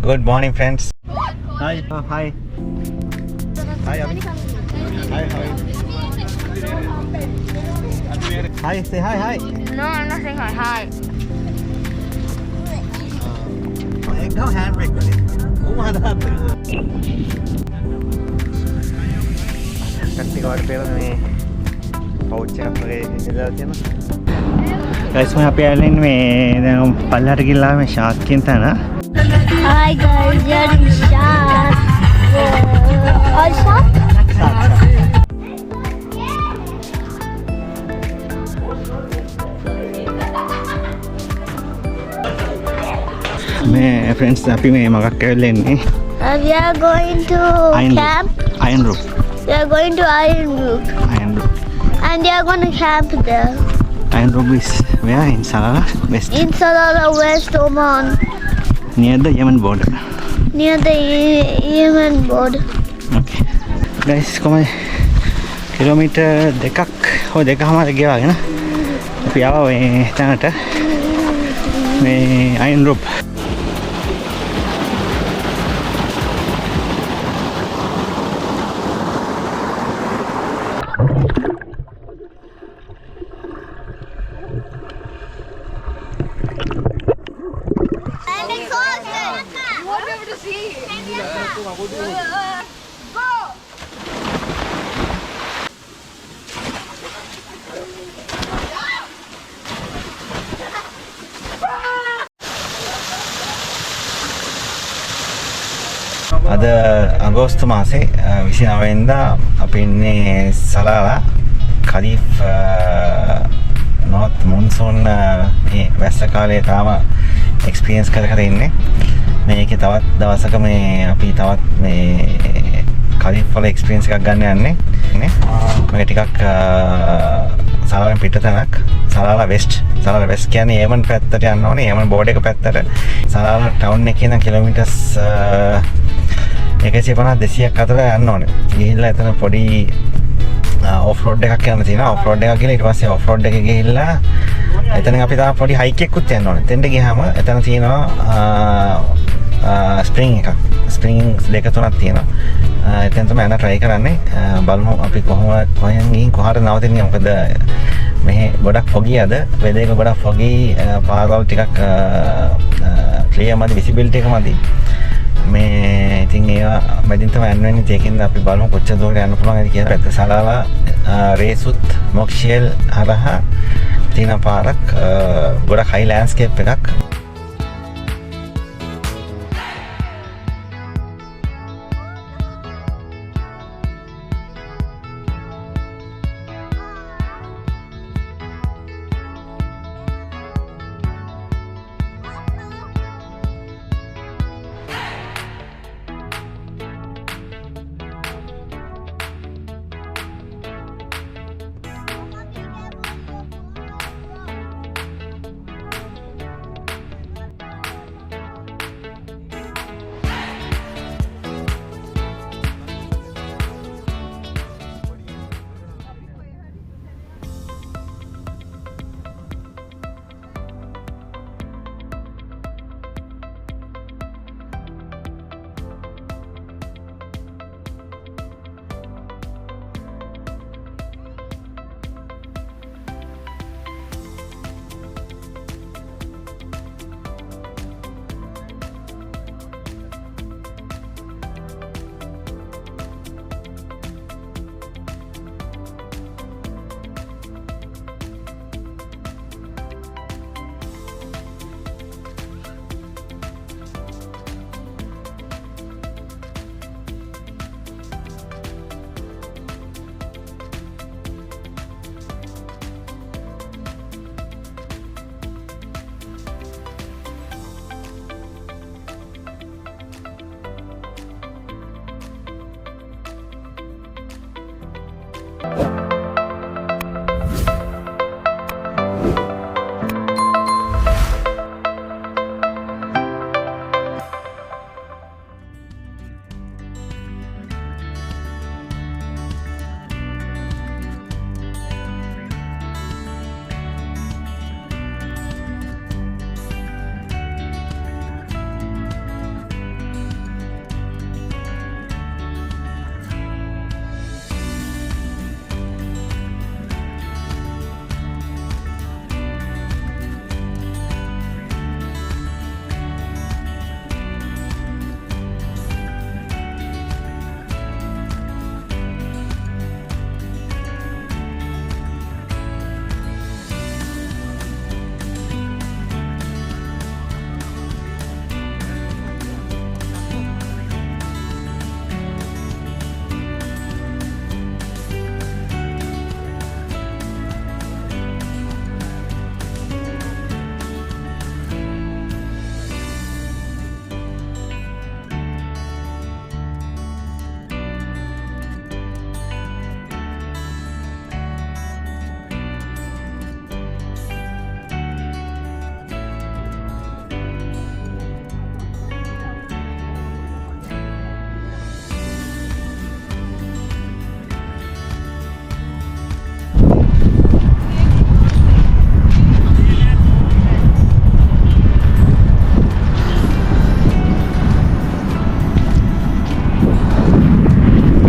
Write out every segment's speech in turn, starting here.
Good morning, friends. Hi. Hi. Hi, Abhi. Hi, hi. Hi, say hi, hi. No, I'm not saying hi. Hi. एकदम hand brake करे वो मारा කට්ටි card පේන මේ පවුච් එකක් වගේ ඉඳලා තියෙනවා. ගයිස් මම අපි ඇවිල්ලා මේ දැන් පල්ලෙහාට ගිහලා මේ ෂාක් කියන තැන. Hi guys, we are in Shark. All Shark? මේ friends අපි මේ මගක් ඇවිල්ලා ඉන්නේ. We are going to camp. Iron Rock. We are going to Iron Rock. Iron Rock. And we are going to camp there. Iron Rock is where in Salalah West. In Salalah West, Oman. Near the Yemen border. Near the Yemen border. Okay. Guys, කොහමද kilometre දෙකක් හෝ දෙකමාර ගියාගෙන අපි ආවා මේ තැනට මේ Iron Rock. අද අගෝස්තු මාසේ 29 වෙනිදා අපි ඉන්නේ සලාලා කලිෆ් නොත් මොන්සූන් මේ වැස්ස කාලේ තාම එක්ස්පීරියන්ස් කර ඉන්නේ. මේකේ තවත් දවසක මේ අපි තවත් මේ කලිෆ් වල එක්ස්පීරියන්ස් එකක් ගන්න යන්නේ. මේක ටිකක් සලාලෙන් පිටතනක්. සලාලා වෙස්ට්. සලාලා වෙස්ට් කියන්නේ යමන් පැත්තට යන්න ඕනේ. යමන් බෝඩ් එක පැත්තට. සලාලා ටවුන් එකේ නම් කිලෝමීටර්ස් 150-200ක් අතර යන්න ඕනේ. ගිහිල්ලා එතන පොඩි ඔෆ් රෝඩ් එකක් යන්න තියෙනවා. ඔෆ් රෝඩ් එකක් ගිහලා ඊට පස්සේ ඔෆ් රෝඩ් එකේ ගිහිල්ලා එතනින් අපි තාම පොඩි හයික් එකකුත් යන්න ඕනේ. එතෙන්ට ගියාම එතන තියෙනවා ස්ප්‍රින්ග් එකක්. ස්ප්‍රින්ග් දෙක තුනක් තියෙනවා. එතෙන් තමයි යන්න try කරන්නේ. බලමු අපි කොහෙන් ගිහින් කොහාට නවතින්නේ. මොකද මෙහි ගොඩක් foggy අද. වෙදර් එක ගොඩක් foggy. පාරවල් ටිකක් ක්ලියර් මදි, විසිබිලිටි එක මදි. මේ ඉතින් ඒවා මැදින් තමයි යන්න වෙන්නේ. ඒකෙන්ද අපි බලමු කොච්චර දුරට යන්න පුළුවන්ද කියලා. පැත්ත සලාලා රේසුත් මොක්ෂියල් හරහා තියෙන පාරක් ගොඩක් හයි ලෑන්ඩ්ස්කේප් එකක්.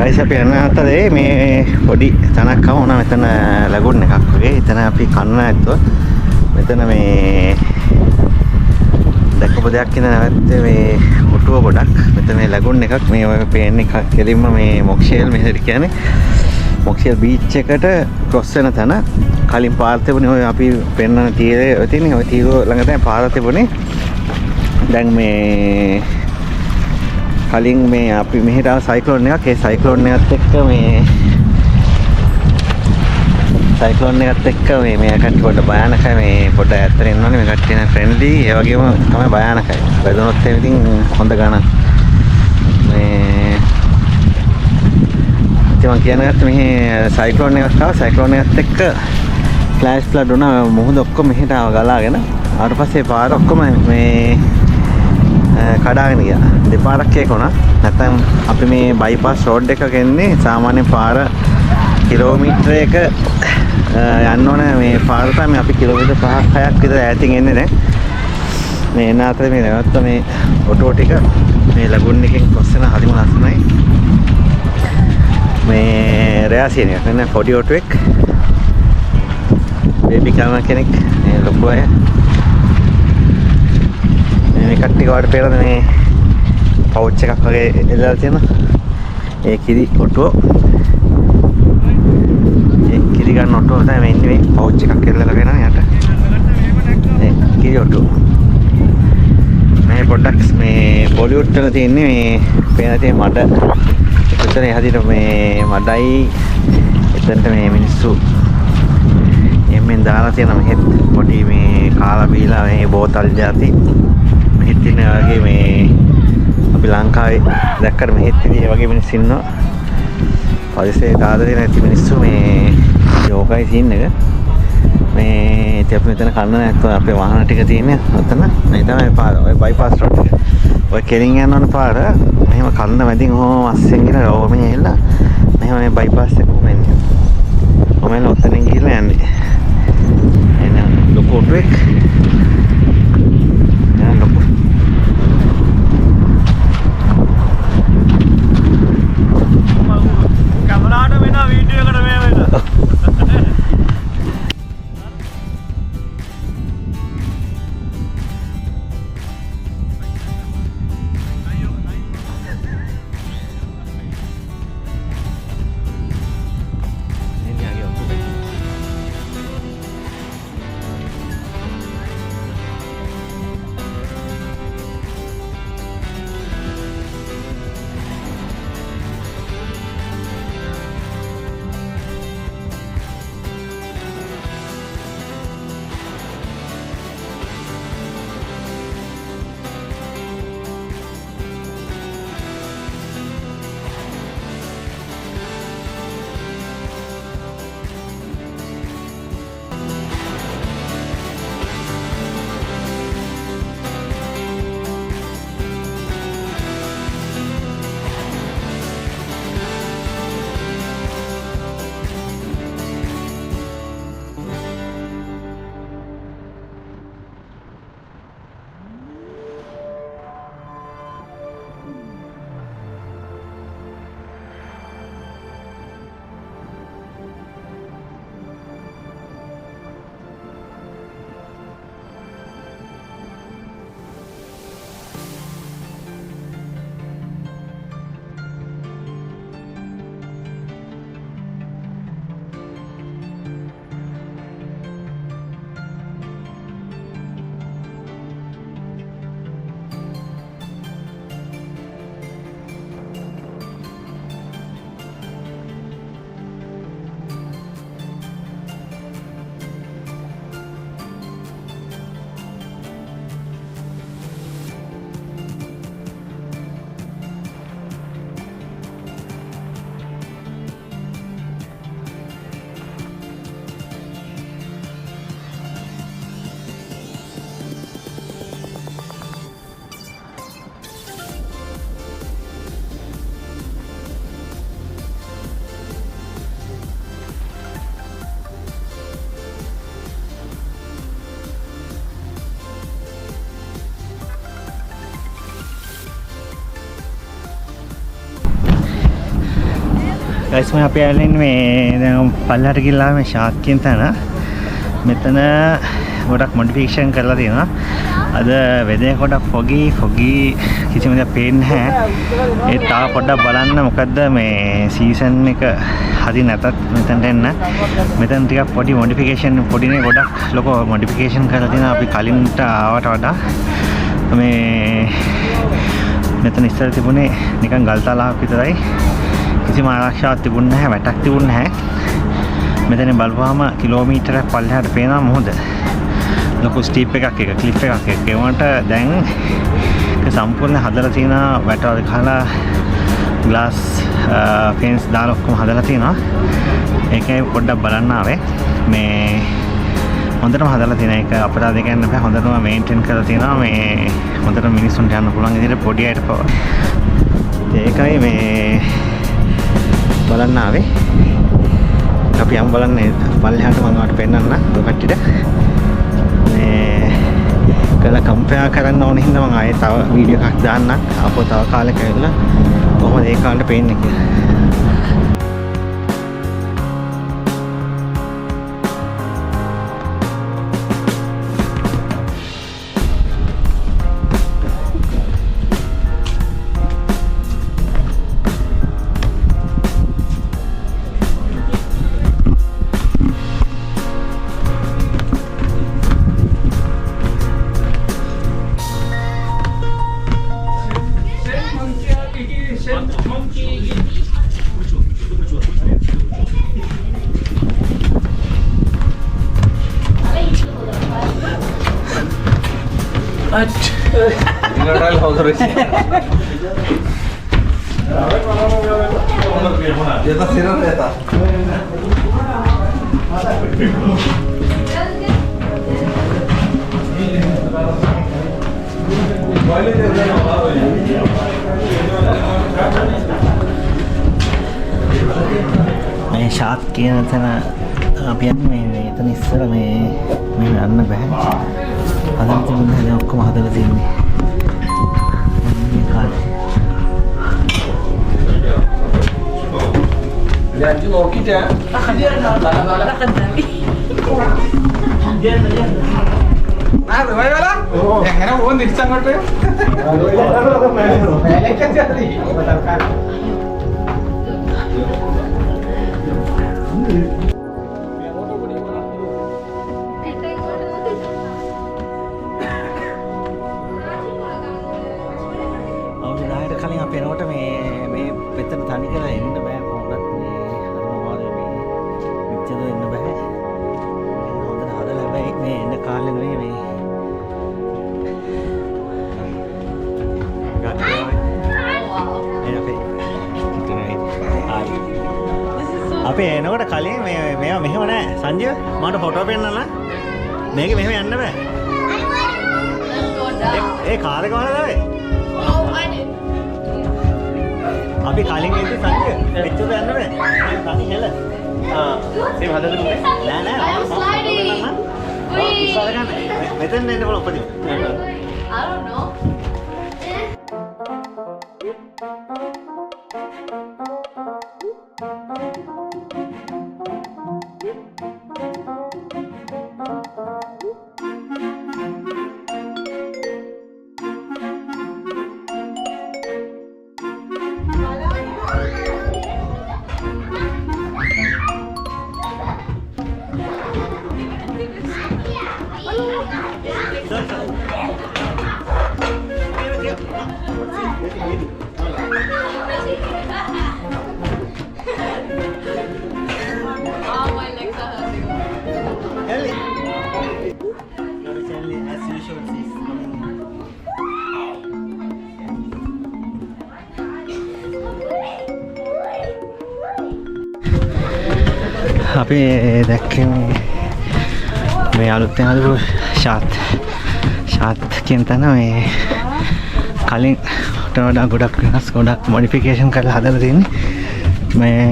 ගයිස් අපි යන්න අතරේ මේ පොඩි තනක් වුණා මෙතන ලැබුණ එකක් වගේ. එතන අපි කන්න ඇත්තෝ. මෙතන මේ දැකපු දෙයක් කියන නැවත්තේ මේ ඔටුව ගොඩක්. මෙතන මේ ලැබුණ එකක් මේ ඔය පේන්නේ කෙලින්ම මේ මොක්ෂේල් මෙහෙට කියන්නේ. මොක්ෂේල් බීච් එකට ක්‍රොස් වෙන තැන. කලින් පාර තිබුණේ ඔය අපි පෙන්නන තීරය ඔය තියෙන්නේ. ඔය තීරුව ළඟ තමයි පාර තිබුණේ. දැන් මේ කලින් මේ අපි මෙහෙට ආව සයික්ලෝන් එකක්. ඒ සයික්ලෝන් එකත් එක්ක මේ මේ කට්ටිය පොඩ්ඩ භයානකයි. මේ පොඩ්ඩ ඈතට එන්න ඕනේ. මේ කට්ටිය නේ ෆ්‍රෙන්ඩ්ලි. ඒ වගේම තමයි භයානකයි. වැදුනොත් එහෙම ඉතින් හොඳ ගණන්. මේ ඉතින් මම කියනකට මෙහි සයික්ලෝන් එකක් ආවා. සයික්ලෝන් එකත් එක්ක ෆ්ලෑෂ් ෆ්ලඩ් වුණා. මුහුද ඔක්කොම මෙහෙට ආව ගලාගෙන. ආවට පස්සේ පාර ඔක්කොම මේ කඩාගෙන ගියා. දෙපාරක් ඒක වුණා. නැත්නම් අපි මේ බයිපාස් රෝඩ් එකක එන්නේ සාමාන්‍ය පාර කිලෝමීටරයක යන්න ඕන මේ පාර තමයි අපි කිලෝමීටර් 5ක් 6ක් විතර ඈතින් එන්නේ දැන්. මේ එන අතරේ මේ නැවත්ත මේ ඔටෝ ටික මේ ලගුන් එකෙන් ක්‍රොස් වෙන හරිම ලස්සනයි. මේ රෑසියන එක නේ පොඩි ඔටෝ එක. බේබි කැමරා කෙනෙක් මේ ලොකු අය. මේ කට්ටිය වඩ පෙරද මේ පවුච් එකක් වගේ එල්ලලා තියෙනවා. ඒ කිරි ඔටෝ. ඒ කිරි ගන්න ඔටෝ තමයි මේ ඉන්නේ මේ පවුච් එකක් එල්ලලා ගෙන යට. ඒ කිරි ඔටෝ. මේ පොඩ්ඩක් මේ බොලිවුඩ් වල තියෙන්නේ මේ පේන තියෙන මඩ. එතන එහාට මේ මඩයි එතනට මේ මිනිස්සු එම්ෙන් දාලා තියෙන මෙහෙත් පොඩි මේ කාලා බීලා මේ බෝතල් ಜಾති මෙහෙත් ඉන්න වගේ මේ අපි ලංකාවේ දැක්කට මෙහෙත් ඉතින් වගේ මිනිස්සු ඉන්නවා. පරිසරයට ආදරේ නැති මිනිස්සු මේ යෝගයි සීන් එක. මේ ඉතින් අපි මෙතන කන්න නැත්නම් අපේ වාහන ටික තියෙන්නේ ඔතන. මේ තමයි පාර. ඔය බයිපාස් රෝඩ් එක. ඔය කෙලින් යන ඕන පාර. මෙහෙම කන්න මැදින් ඔහොම අස්සෙන් ගිහලා ඔහොම ඇවිල්ලා මෙහෙම මේ බයිපාස් එක කොහොම එන්නේ. කොහොමද ඔතනින් ගිහලා යන්නේ. එන ලොකු ඔටෝ එක. ලොකු කැමරාට වෙන වීඩියෝ එකට මේ වෙන. ගයිස් මම අපි ඇවිල්ලා ඉන්නේ මේ දැන් පල්ලෙහාට ගිහලා මේ ෂාත් කියන තැන. මෙතන ගොඩක් මොඩිෆිකේෂන් කරලා තියෙනවා. අද වෙදේ ගොඩක් foggy කිසිම දෙයක් පේන්නේ නැහැ. ඒ තාම පොඩ්ඩක් බලන්න මොකද්ද මේ සීසන් එක හරි නැතත් මෙතනට එන්න. මෙතන ටිකක් පොඩි මොඩිෆිකේෂන් පොඩිනේ ගොඩක් ලොකු මොඩිෆිකේෂන් කරලා තියෙනවා අපි කලින්ට ආවට වඩා. මේ මෙතන ඉස්සර තිබුණේ නිකන් ගල් තලාවක් විතරයි. කිසිම ආරක්ෂාවක් තිබුණ නැහැ, වැටක් තිබුණ නැහැ. මෙතන බලපුවාම කිලෝමීටරයක් පල්ලෙහාට පේනවා මොහොත. ලොකු ස්ටීප් එකක් එක ක්ලිප් එකක් එක. ඒ වුණාට දැන් ඒක සම්පූර්ණ හදලා තියෙනවා, වැටවල ගහලා ග්ලාස් ෆෙන්ස් දාලා ඔක්කොම හදලා තියෙනවා. ඒකයි පොඩ්ඩක් බලන්න ආවේ. මේ හොඳටම හදලා තියෙන එක අපරාධ කියන්න බෑ. හොඳටම මේන්ටේන් කරලා තියෙනවා. මේ හොඳට මිනිස්සුන්ට යන්න පුළුවන් විදිහට පොඩි අයට පව. ඒකයි මේ බලන්න ආවේ. අපි යමු බලන්න පල්ලෙහාට මම ඔයාලට පෙන්නන්න ඔය කට්ටියට. මේ කළ කම්පෙයාර් කරන්න ඕන හින්දා මම ආයේ තව වීඩියෝ එකක් දාන්නම්. අපෝ තව කාලෙක ඇවිල්ලා කොහොමද ඒ කාලේ පේන්නේ කියලා. මේ ෂාත් කියන තැන අපි යන්නේ මේ එතන ඉස්සර මේ යන්න බෑ. හදලා තිබුණේ දැන් ඔක්කොම හදලා තියෙන්නේ. මේ කාලේ. Janji mau kita. Ah, baik lah. Yang mana pun di sana tu. කලින් අපි එනකොට මේ පෙත්තට තනි කරලා එන්න බෑ කොහොමවත් මේ අරමාරු මේ පිටද එන්න බෑ. හොඳට හදලා හැබැයි මේ එන්න කාලේ නෙවෙයි මේ අපි එනකොට කලින් මේවා මෙහෙම නෑ. සංජීව මට ෆොටෝ පෙන්නන්න. මේක මෙහෙම යන්න බෑ. ඒ කාර් එක වහලා දාවේ. අපි කලින් ඉඳි සංජය පිටුද යන්න බෑ. තනි හෙල. සේම හදලා දුන්නේ. නෑ. මෙතන එන්න බලන්න උපදින. I don't know. අපි දැක්කේ මේ අලුතෙන් හදපු ෂාත් කියන තැන මේ කලින් වඩා ගොඩක් වෙනස් ගොඩක් මොඩිෆිකේෂන් කරලා හදලා තියෙන්නේ මේ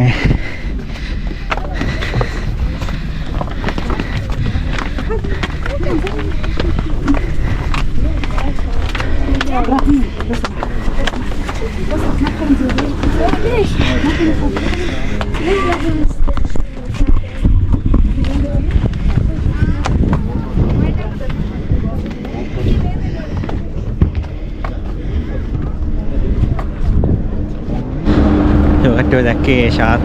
ඔය දැක්කේ ශාත්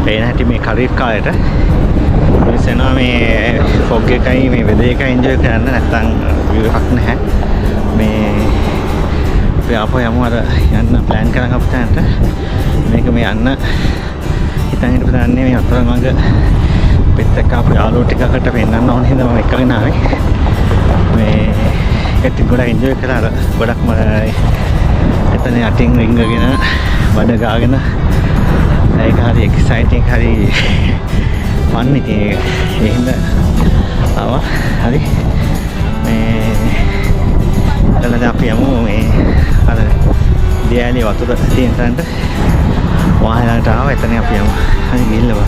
පේන හැටි මේ කරීෆ් කාලේට මිනිස්සුනවා මේ ෆොග් එකයි මේ වෙදර් එකයි එන්ජොයි කරන්න නැත්තම් view එකක් නැහැ මේ අපි ආපහු යමු අර යන්න ප්ලෑන් කරන් අපිට යන්න මේක මේ යන්න හිතන් හිටපු දන්නේ මේ අතර මඟ පිටක අපේ යාළුවෝ ටිකකට පෙන්නන්න ඕන හින්දා මම එක්කගෙන ආවේ මේ ඒත් ගොඩක් එන්ජොයි කරා අර ගොඩක්ම එතන යටින් රිංගගෙන බඩ ගාගෙන ඒක හරි එක්සයිටිං හරි ෆන් ඉතින් ඒ හින්දා ආවා හරි මේ එතනද අපි යමු මේ අර දියැලි වතුර තියෙන තැනට වාහනකට ආවා එතන අපි යමු හරි ගිහිල්ලා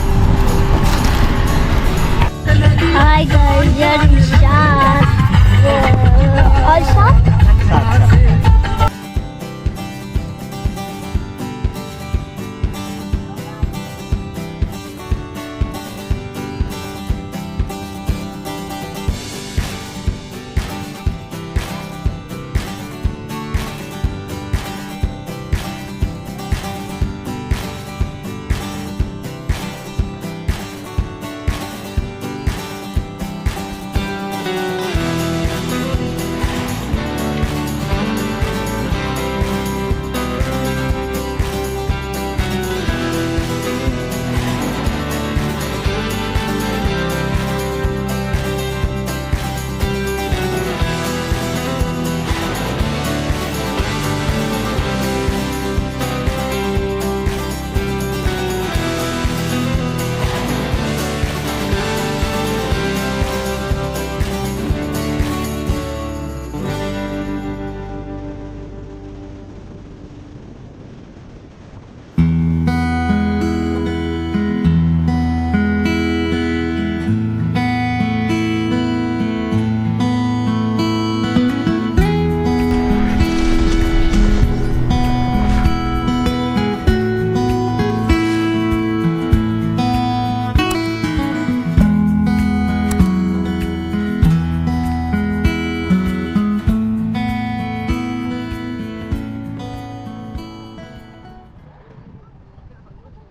Hi guys, you're in shot. All shot?